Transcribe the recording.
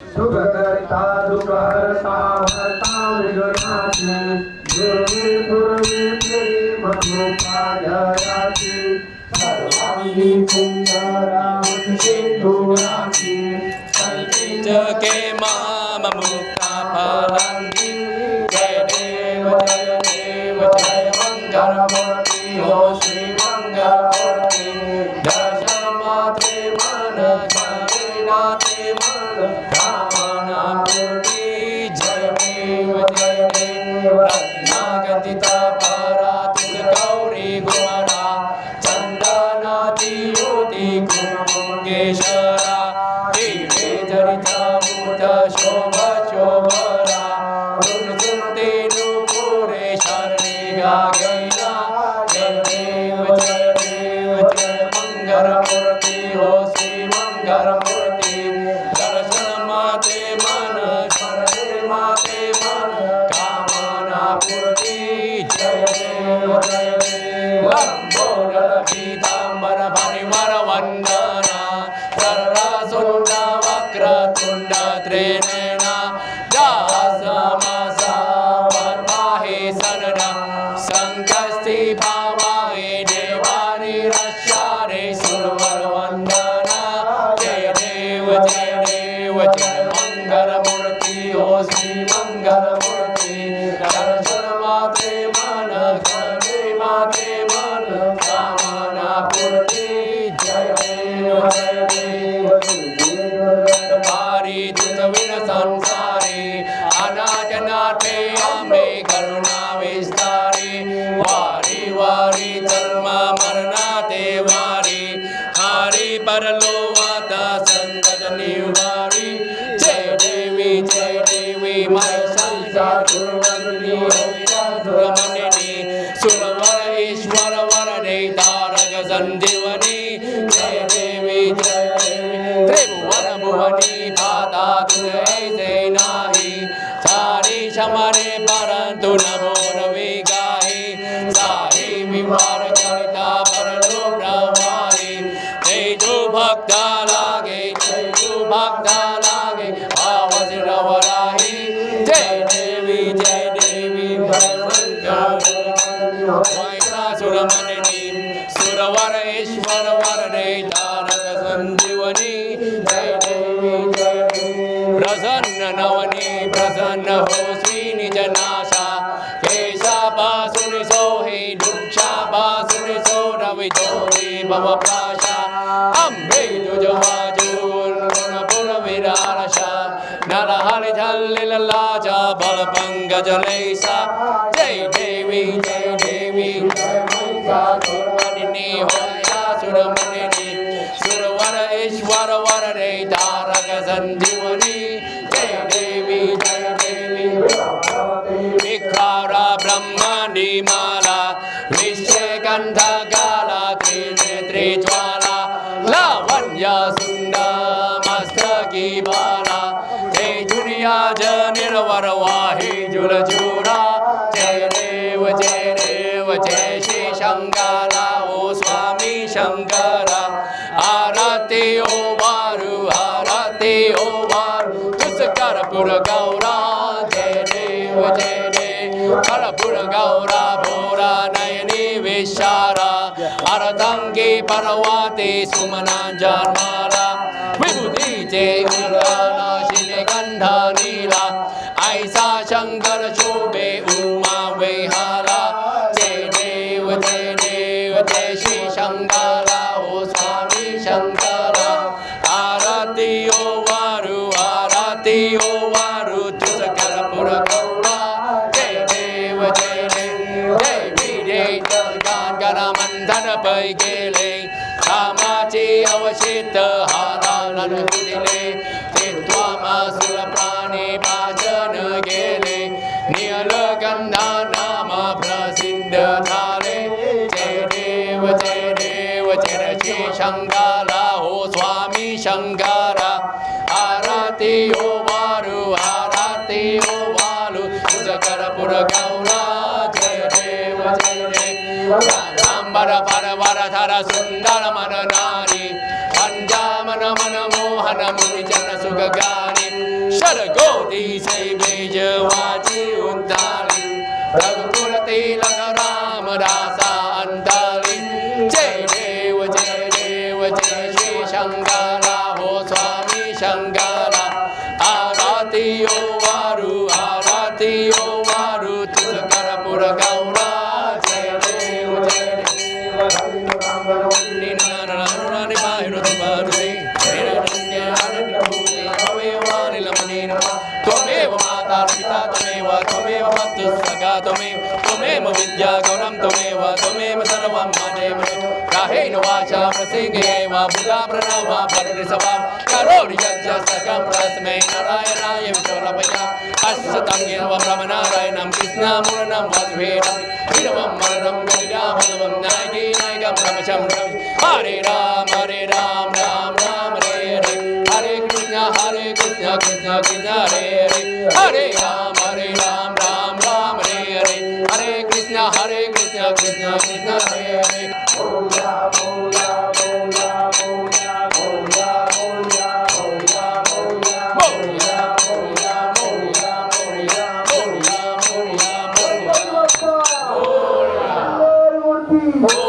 सुखकर्ता दुःखहर्ता भर्ता विघ्नाची गुरुवे गुरुवे प्रेमकृपादयाची सर्वांगी पुण्यरावत सिंधुराची जगे माम मुक्ता फलांगी जय देव जय मंगलमूर्ती हो श्री मंगलमूर्ती दर्शन मात्रे मन नाते मन कामना पूर्ती जय देव रत्नागतिता परातित गौरी गुमरा चंदनाती युती कुंकेश्वरा दिव्ये चरिता मूर्त शोभा शोभरा गुणसुते नुपुरे शरणे गागैला जय देव जय मंगलमूर्ती हो श्री मंगलमूर्ती दर्शन माते मन शरणे माते मन कामना पूर्ती जय देव लंबोदर पीतांबर परिवार वंदना सरसुंड वक्रतुंड त्रिनेना दासमासा वर्माहे सनना संकस्ति भावाहे देवानि रक्षारे सुरवर वंदना जय देव जय मंगलमूर्ति हो श्री मंगलमूर्ति दर्शन माते मन करणे माते मन कामना पूर्ति जय देव पारी दुतविन संसारी अनाजनाथे अम्बे करुणा विस्तारी वारी वारी जन्म मरणाते वारी हारी परलोवात संतत निवारी जय देवी महिषा सुरमणिनी सुरवर ईश्वर वरदे तारक संजीवनी जय देवी त्रिभुवन भुवनी भाता तुझे नाही सारी शमरे परंतु नमो रवि गाही सारी विवार जनिता परलो प्रवाही तेजो भक्ता लागे भाव सिरवराही जय देवी सुरमणिनी सुरवर ईश्वर वरदे तारक संजीवनी जय देवी प्रसन्न नवनी प्रसन्न हो श्री निज नाशा केशा बासुनि सोहि दुक्षा बासुनि सो रवि जोरी भव प्राशा अम्बे तुझवाजून गुणपुर विरारशा नरहरि झल्लिल लाजा बल पंकज लेसा जय देवी सुरमणिनी होया सुरमणिनी सुरवर ईश्वर वरदे तारक संजीवनी जय देवी विखारा ब्रह्मांडी माला विश्वकंठ गाला त्रिनेत्री ज्वाला लावण्य सुंदर मस्तकी बाला तेजुरिया निर्वर वाही जुलचूरा जय देव जय श्री शंकरा ओ स्वामी शंकरा आरती ओ वारु तुस कर्पूर गौरा जय देव कर्पूर गौरा भोरा नयनी विशारा अरदंगी पर्वती सुमना जन्माला विभूति जय नाशिनी गंधा नीला ऐसा शंकर शोभे उमा विहारा जय देव जय श्री शंकरा ओ स्वामी शंकरा आरती ओ वारु तुस कर्पूर गौरा जय देव जय विजय गान मंथन पै गेले कामाची अवशित हारालन दिले त्वामासुर प्राणी भाजन गेले नियल गंधा नाम प्रसिद्ध झाले जय देव श्री शंकरा हो स्वामी शंकरा आरती ओ वारु तुझ कर्पूर गौरा जय देव अंबर परवर धर सुंदर मन नारी पंजामन मन मोहन मुनि जन सुख गानी Kadagoti say Bejawati Untali Raghukulati Lagaramdasa Antali Jai Deva Jai Shri Shankara Ho Swami Shankara Arati O Varu Tusakara Pura Gaura Jai Deva Twameva Mata Pita Twameva Twameva Matu Saga Twameva Vidya Gauram Twameva Sarvam Madeva Kahena Vacha Prasingeva Buddha Pranava Parisava Karori Yajja Sakam Prasme Narayana Vitorapaya Asatangeva Brahmanarayanam Krishna Muranam Vadvedam Hiravam Maradam Gavidam Halavam Naiki Naikam Ramacham Hare Ram Ram Ram Hare Hare Hare Krishna Krishna Krishna Hare Hare Hare Ram Ram Hare Hare Hare Krishna Krishna Krishna Hare Hare Bola bola bola bola bola bola bola bola bola bola bola bola bola bola bola